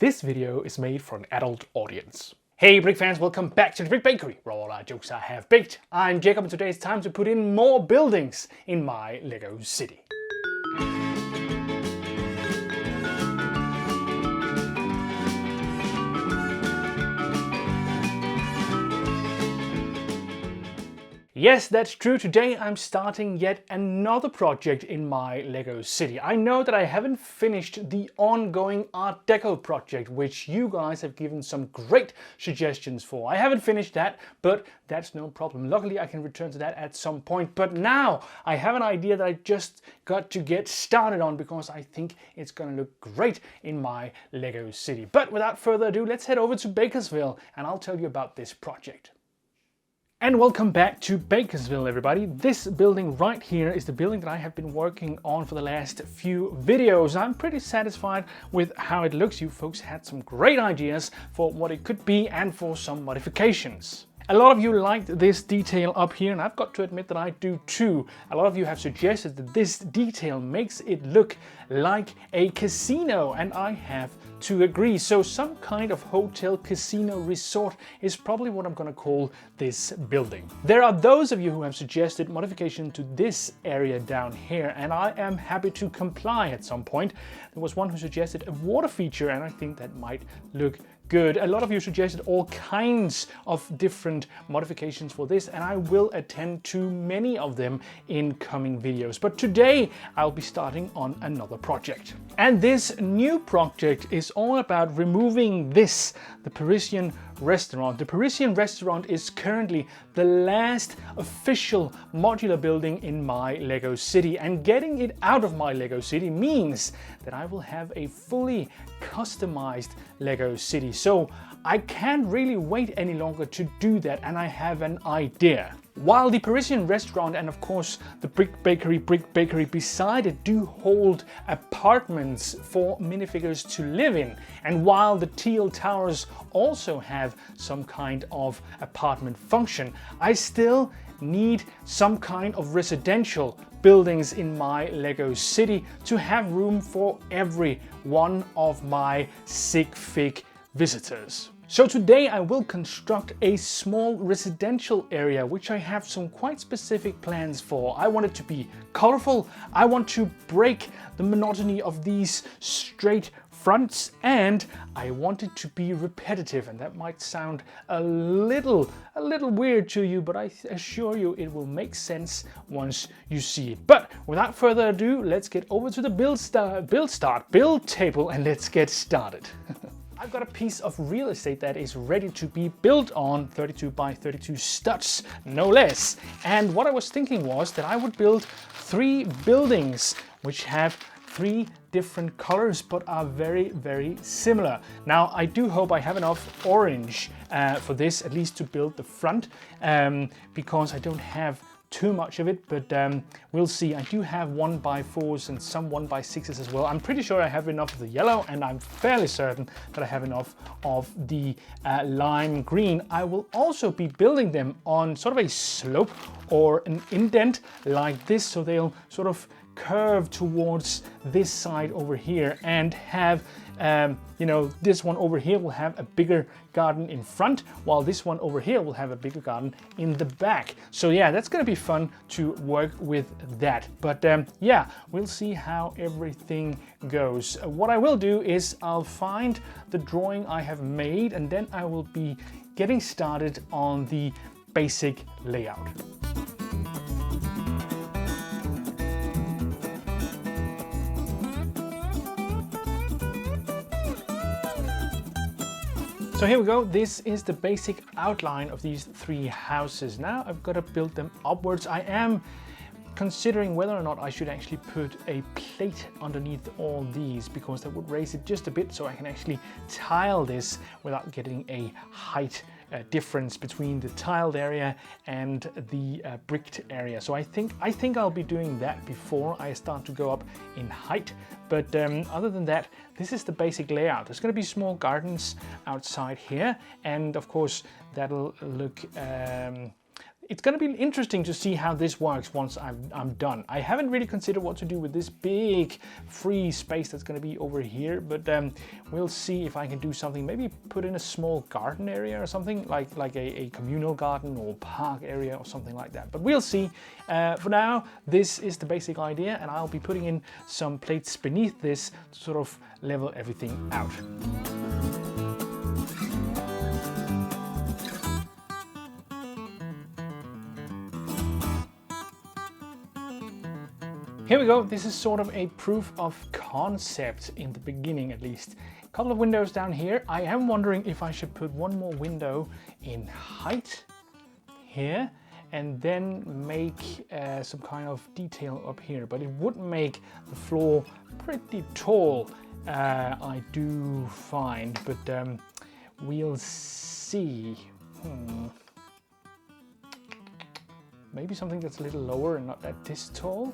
This video is made for an adult audience. Hey brick fans, welcome back to the Brick Bakery, where all our jokes are half baked. I'm Jacob and today it's time to put in more buildings in my Lego city. Yes, that's true. Today I'm starting yet another project in my Lego city. I know that I haven't finished the ongoing Art Deco project, which you guys have given some great suggestions for. I haven't finished that, but that's no problem. Luckily, I can return to that at some point. But now I have an idea that I just got to get started on because I think it's gonna look great in my Lego city. But without further ado, let's head over to Bakersville and I'll tell you about this project. And welcome back to Bakersville, everybody. This building right here is the building that I have been working on for the last few videos. I'm pretty satisfied with how it looks. You folks had some great ideas for what it could be and for some modifications. A lot of you liked this detail up here, and I've got to admit that I do too. A lot of you have suggested that this detail makes it look like a casino, and I have to agree. So some kind of hotel, casino, resort is probably what I'm going to call this building. There are those of you who have suggested modification to this area down here, and I am happy to comply at some point. There was one who suggested a water feature, and I think that might look good. A lot of you suggested all kinds of different modifications for this, and I will attend to many of them in coming videos. But today I'll be starting on another project. And this new project is all about removing this, the Parisian restaurant. The Parisian restaurant is currently the last official modular building in my Lego city, and getting it out of my Lego city means that I will have a fully customized Lego city. So I can't really wait any longer to do that, and I have an idea. While the Parisian restaurant and of course the Brick Bakery beside it do hold apartments for minifigures to live in, and while the teal towers also have some kind of apartment function, I still need some kind of residential buildings in my Lego city to have room for every one of my sig fig visitors. So today I will construct a small residential area which I have some quite specific plans for. I want it to be colorful, I want to break the monotony of these straight fronts, and I want it to be repetitive, and that might sound a little weird to you, but I assure you it will make sense once you see it. But without further ado, let's get over to the build table and let's get started. I've got a piece of real estate that is ready to be built on, 32 by 32 studs, no less. And what I was thinking was that I would build 3 buildings which have 3 different colors but are very, very similar. Now I do hope I have enough orange for this, at least to build the front, because I don't have too much of it, but we'll see. I do have 1x4s and some 1x6s as well. I'm pretty sure I have enough of the yellow, and I'm fairly certain that I have enough of the lime green. I will also be building them on sort of a slope or an indent like this, so they'll sort of curve towards this side over here and have you know, this one over here will have a bigger garden in front, while this one over here will have a bigger garden in the back. So yeah, that's gonna be fun to work with that. But yeah, we'll see how everything goes. What I will do is I'll find the drawing I have made, and then I will be getting started on the basic layout. So here we go, this is the basic outline of these 3 houses. Now I've got to build them upwards. I am considering whether or not I should actually put a plate underneath all these, because that would raise it just a bit so I can actually tile this without getting a height difference between the tiled area and the bricked area. So I think I'll be doing that before I start to go up in height. But other than that, this is the basic layout. There's going to be small gardens outside here, and of course that'll look it's going to be interesting to see how this works once I'm done. I haven't really considered what to do with this big free space that's going to be over here, but we'll see if I can do something. Maybe put in a small garden area or something, like a communal garden or park area or something like that. But we'll see. For now, this is the basic idea, and I'll be putting in some plates beneath this to sort of level everything out. Here we go. This is sort of a proof of concept in the beginning, at least. A couple of windows down here. I am wondering if I should put one more window in height here and then make some kind of detail up here, but it would make the floor pretty tall, I do find, but we'll see. Maybe something that's a little lower and not that this tall.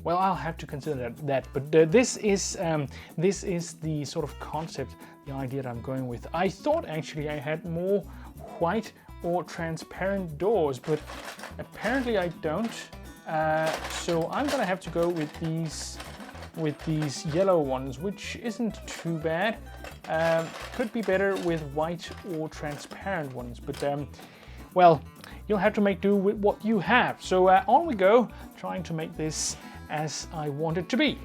Well, I'll have to consider that. But this is the sort of concept, the idea that I'm going with. I thought actually I had more white or transparent doors, but apparently I don't. So I'm gonna have to go with these yellow ones, which isn't too bad. Could be better with white or transparent ones, but well, you'll have to make do with what you have. So on we go, trying to make this as I want it to be.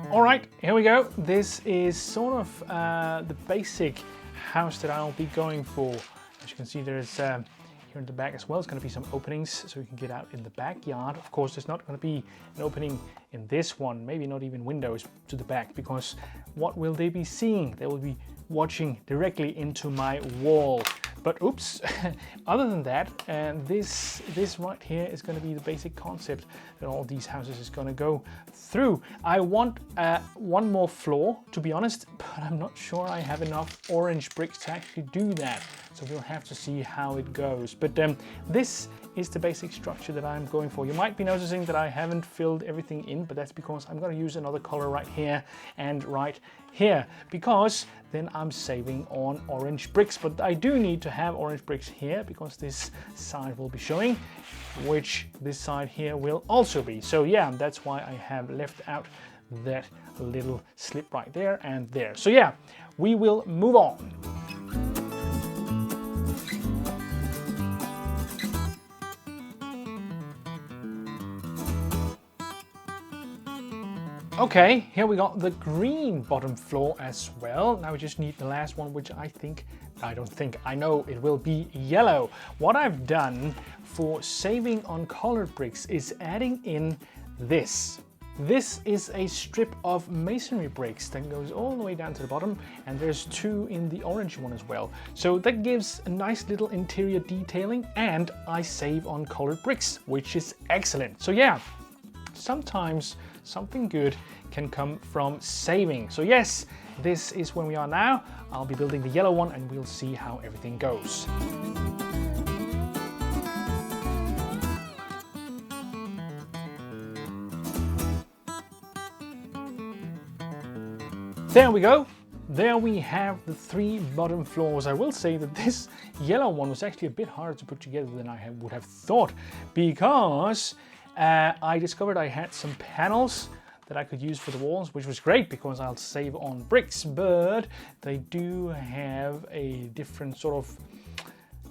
All right, here we go. This is sort of the basic house that I'll be going for. As you can see, there's here in the back as well, it's going to be some openings so you can get out in the backyard. Of course, there's not going to be an opening in this one, maybe not even windows to the back, because what will they be seeing? They will be watching directly into my wall. But oops, other than that, this right here is going to be the basic concept that all these houses is going to go through. I want one more floor, to be honest, but I'm not sure I have enough orange bricks to actually do that. So we'll have to see how it goes. But this is the basic structure that I'm going for. You might be noticing that I haven't filled everything in, but that's because I'm going to use another color right here and right here, because then I'm saving on orange bricks. But I do need to have orange bricks here because this side will be showing, which this side here will also be. So yeah, that's why I have left out that little slip right there and there. So yeah, we will move on. Okay, here we got the green bottom floor as well. Now we just need the last one, which I know it will be yellow. What I've done for saving on colored bricks is adding in this. This is a strip of masonry bricks that goes all the way down to the bottom, and there's two in the orange one as well. So that gives a nice little interior detailing, and I save on colored bricks, which is excellent. So yeah, sometimes something good can come from saving. So yes, this is where we are now. I'll be building the yellow one and we'll see how everything goes. There we go. There we have the three bottom floors. I will say that this yellow one was actually a bit harder to put together than I would have thought, because I discovered I had some panels that I could use for the walls, which was great because I'll save on bricks, but they do have a different sort of,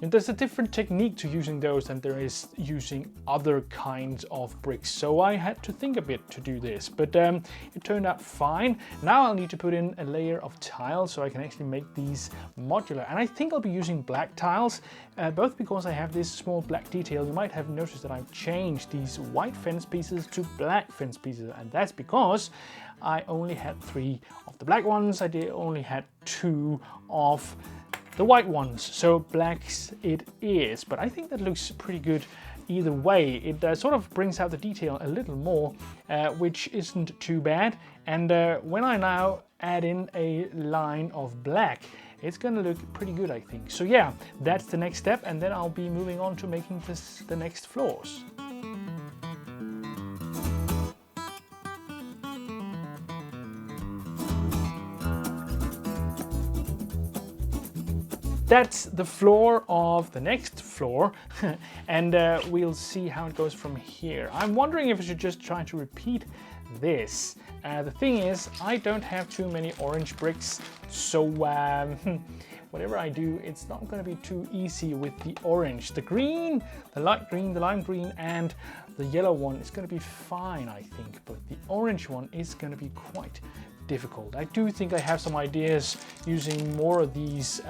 there's a different technique to using those than there is using other kinds of bricks. So I had to think a bit to do this, but it turned out fine. Now I'll need to put in a layer of tile so I can actually make these modular. And I think I'll be using black tiles, both because I have this small black detail. You might have noticed that I've changed these white fence pieces to black fence pieces, and that's because I only had 3 of the black ones. I only had 2 of the white ones, so blacks it is. But I think that looks pretty good either way. It sort of brings out the detail a little more, which isn't too bad. And when I now add in a line of black, it's gonna look pretty good, I think. So yeah, that's the next step, and then I'll be moving on to making the next floors. that's the floor of the next floor, and we'll see how it goes from here. I'm wondering if I should just try to repeat this. The thing is, I don't have too many orange bricks, so whatever I do, it's not going to be too easy with the orange. The green, the light green, the lime green, and the yellow one is going to be fine, I think, but the orange one is going to be quite difficult. I do think I have some ideas using more of these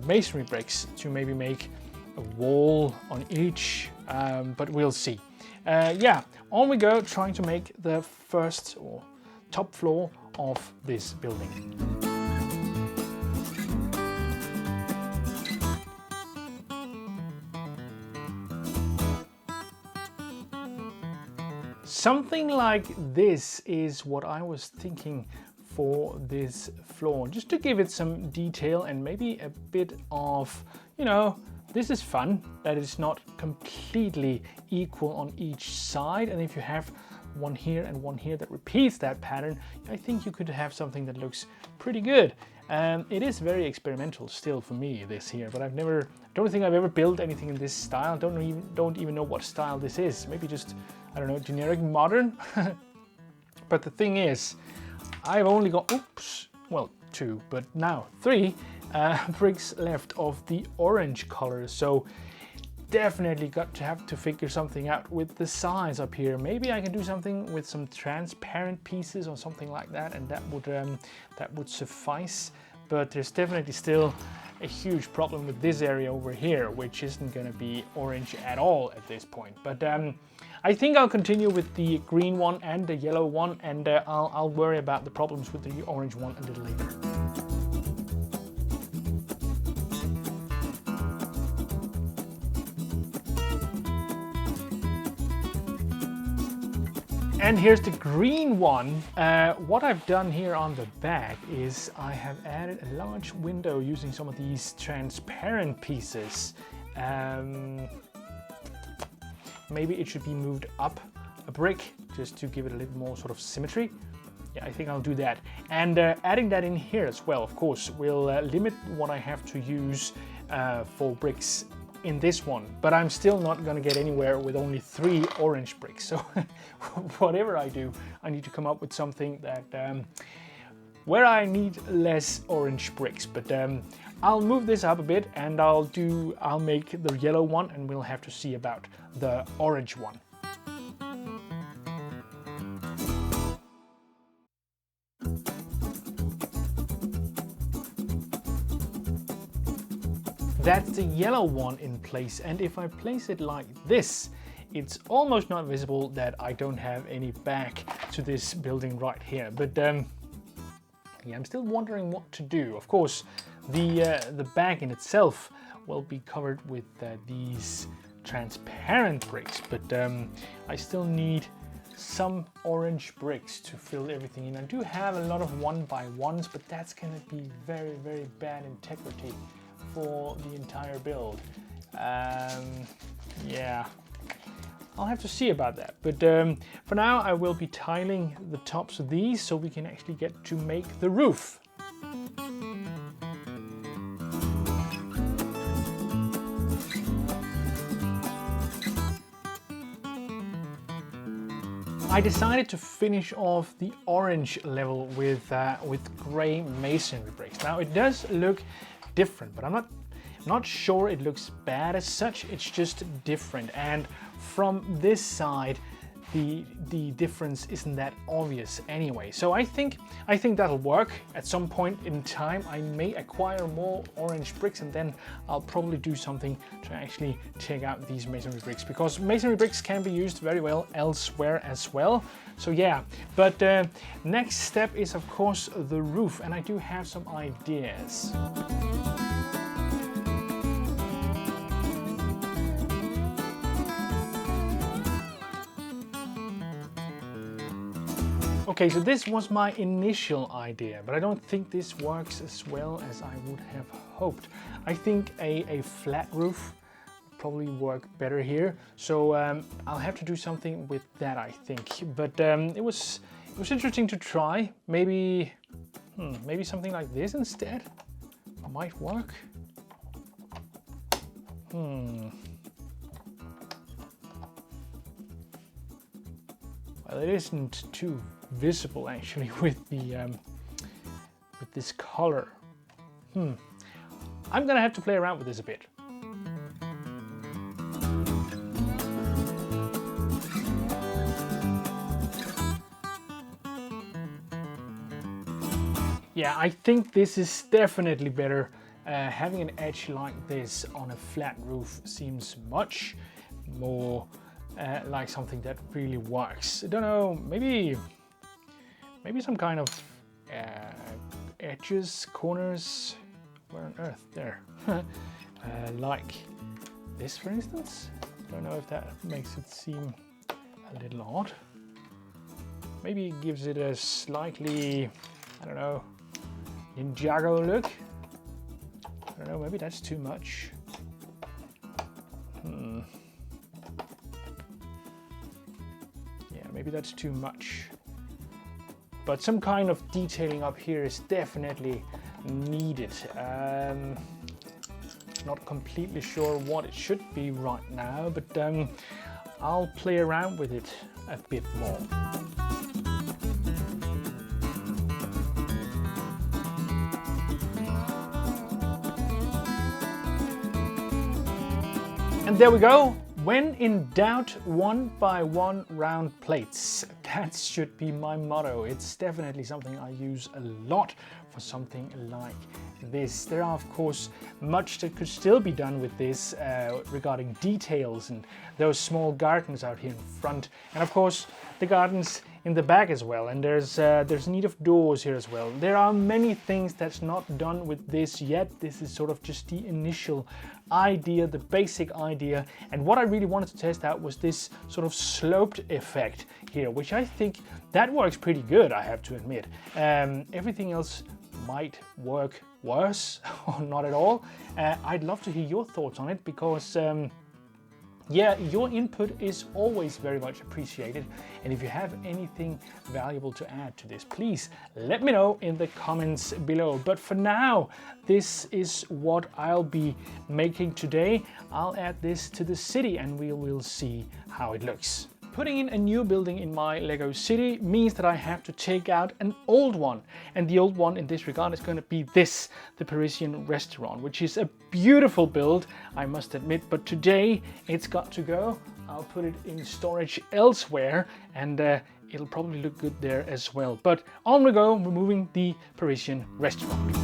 masonry bricks to maybe make a wall on each, but we'll see. Yeah, on we go, trying to make the first or top floor of this building. Something like this is what I was thinking for this floor, just to give it some detail and maybe a bit of, you know, this is fun, that it's not completely equal on each side, and if you have one here and one here that repeats that pattern, I think you could have something that looks pretty good. It is very experimental still for me, this here, but don't think I've ever built anything in this style. Don't even know what style this is. Maybe just, I don't know, generic modern. But the thing is, I've only got, well, 2, but now 3 bricks left of the orange color. So definitely have to figure something out with the size up here. Maybe I can do something with some transparent pieces or something like that, and that would suffice. But there's definitely still a huge problem with this area over here, which isn't going to be orange at all at this point. But I think I'll continue with the green one and the yellow one, and I'll worry about the problems with the orange one a little later. And here's the green one. What I've done here on the back is I have added a large window using some of these transparent pieces. Maybe it should be moved up a brick just to give it a little more sort of symmetry. Yeah, I think I'll do that. And adding that in here as well, of course, will limit what I have to use for bricks in this one, but I'm still not going to get anywhere with only 3 orange bricks. So whatever I do, I need to come up with something that where I need less orange bricks. But I'll move this up a bit, and I'll make the yellow one, and we'll have to see about the orange one. That's the yellow one in place, and if I place it like this, it's almost not visible that I don't have any back to this building right here. But yeah, I'm still wondering what to do. Of course, the back in itself will be covered with these transparent bricks, but I still need some orange bricks to fill everything in. I do have a lot of 1x1s, but that's gonna be very, very bad integrity for the entire build. Yeah, I'll have to see about that. But for now, I will be tiling the tops of these so we can actually get to make the roof. I decided to finish off the orange level with gray masonry bricks. Now it does look different, but I'm not sure it looks bad as such. It's just different, and from this side the difference isn't that obvious anyway. So I think that'll work. At some point in time I may acquire more orange bricks, and then I'll probably do something to actually take out these masonry bricks, because masonry bricks can be used very well elsewhere as well. So yeah, but next step is of course the roof, and I do have some ideas. Okay, so this was my initial idea, but I don't think this works as well as I would have hoped. I think a flat roof would probably work better here, so I'll have to do something with that, I think. But it was interesting to try. Maybe something like this instead. might work. Well, it isn't too visible actually with the with this color. I'm gonna have to play around with this a bit. Yeah, I think this is definitely better. Having an edge like this on a flat roof seems much more like something that really works. I don't know, maybe some kind of edges, corners. Where on earth? There. Like this, for instance. I don't know if that makes it seem a little odd. Maybe it gives it a slightly, I don't know, Ninjago look. I don't know, maybe that's too much. Yeah, maybe that's too much. But some kind of detailing up here is definitely needed. Not completely sure what it should be right now, but I'll play around with it a bit more. And there we go. When in doubt, 1 by 1 round plates. That should be my motto. It's definitely something I use a lot for something like this. There are of course much that could still be done with this regarding details and those small gardens out here in front, and of course the gardens in the back as well, and there's need of doors here as well. There are many things that's not done with this yet. This is sort of just the initial idea, the basic idea, and what I really wanted to test out was this sort of sloped effect here, which I think that works pretty good, I have to admit. Everything else might work worse or not at all. I'd love to hear your thoughts on it, because yeah, your input is always very much appreciated, and if you have anything valuable to add to this, please let me know in the comments below. But for now, this is what I'll be making today. I'll add this to the city and we will see how it looks. Putting in a new building in my Lego city means that I have to take out an old one. And the old one in this regard is going to be this, the Parisian restaurant, which is a beautiful build, I must admit. But today it's got to go. I'll put it in storage elsewhere, and it'll probably look good there as well. But on we go, removing the Parisian restaurant.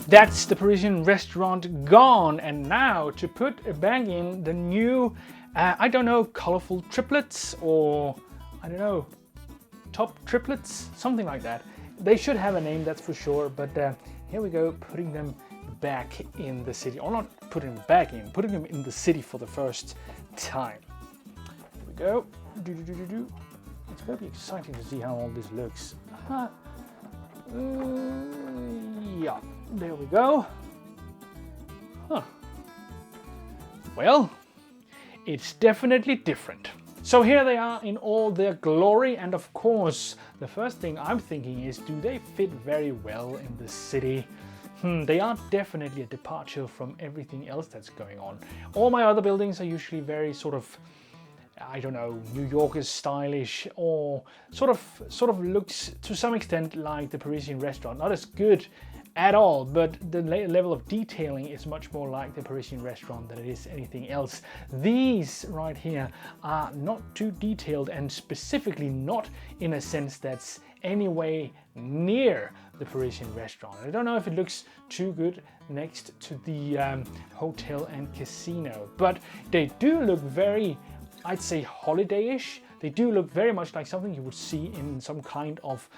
That's the Parisian restaurant gone, and now to put back in the new, I don't know, colorful triplets, or I don't know, top triplets, something like that. They should have a name, that's for sure, but here we go, putting them back in the city, or not putting them back in, putting them in the city for the first time. Here we go. It's going to be exciting to see how all this looks. Yeah. There we go. Well, it's definitely different. So here they are in all their glory, and of course the first thing I'm thinking is, do they fit very well in the city? They are definitely a departure from everything else that's going on. All my other buildings are usually very sort of, I don't know, New Yorkers stylish, or sort of looks to some extent like the Parisian restaurant. Not as good at all, but the level of detailing is much more like the Parisian restaurant than it is anything else. These right here are not too detailed, and specifically not in a sense that's any way near the Parisian restaurant. I don't know if it looks too good next to the hotel and casino, but they do look very, I'd say, holiday-ish. They do look very much like something you would see in some kind of,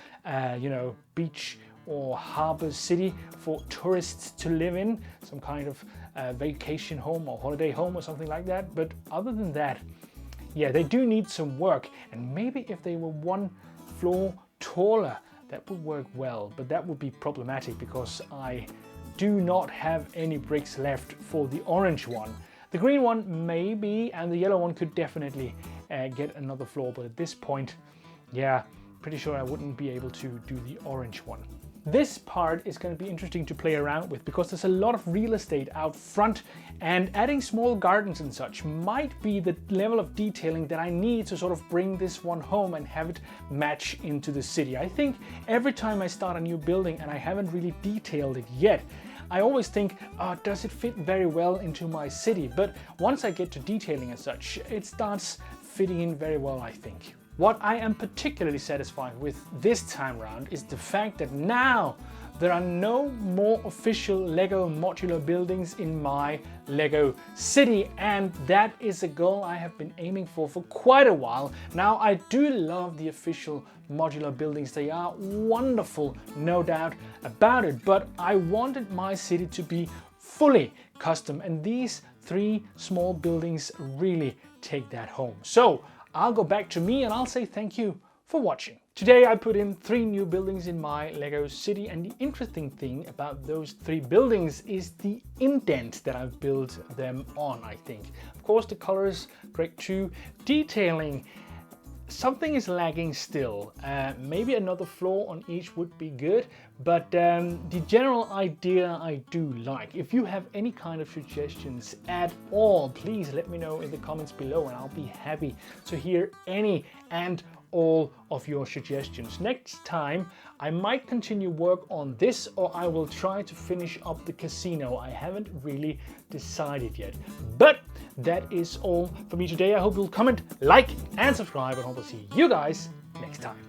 you know, beach or harbor city for tourists to live in, some kind of vacation home or holiday home or something like that. But other than that, yeah, they do need some work, and maybe if they were 1 floor taller, that would work well, but that would be problematic because I do not have any bricks left for the orange one. The green one maybe, and the yellow one could definitely get another floor, but at this point, yeah, pretty sure I wouldn't be able to do the orange one. This part is going to be interesting to play around with because there's a lot of real estate out front, and adding small gardens and such might be the level of detailing that I need to sort of bring this one home and have it match into the city. I think every time I start a new building and I haven't really detailed it yet, I always think, does it fit very well into my city? But once I get to detailing and such, it starts fitting in very well, I think. What I am particularly satisfied with this time around is the fact that now there are no more official Lego modular buildings in my Lego city, and that is a goal I have been aiming for quite a while. Now, I do love the official modular buildings. They are wonderful, no doubt about it, but I wanted my city to be fully custom, and these 3 small buildings really take that home. So I'll go back to me and I'll say thank you for watching. Today I put in 3 new buildings in my Lego city, and the interesting thing about those 3 buildings is the indent that I've built them on, I think. Of course, the colors, great too. Detailing, something is lagging still. Maybe another floor on each would be good, but the general idea I do like. If you have any kind of suggestions at all, please let me know in the comments below, and I'll be happy to hear any and all of your suggestions. Next time I might continue work on this, or I will try to finish up the casino. I haven't really decided yet. But that is all for me today. I hope you'll comment, like and subscribe, and hope to see you guys next time.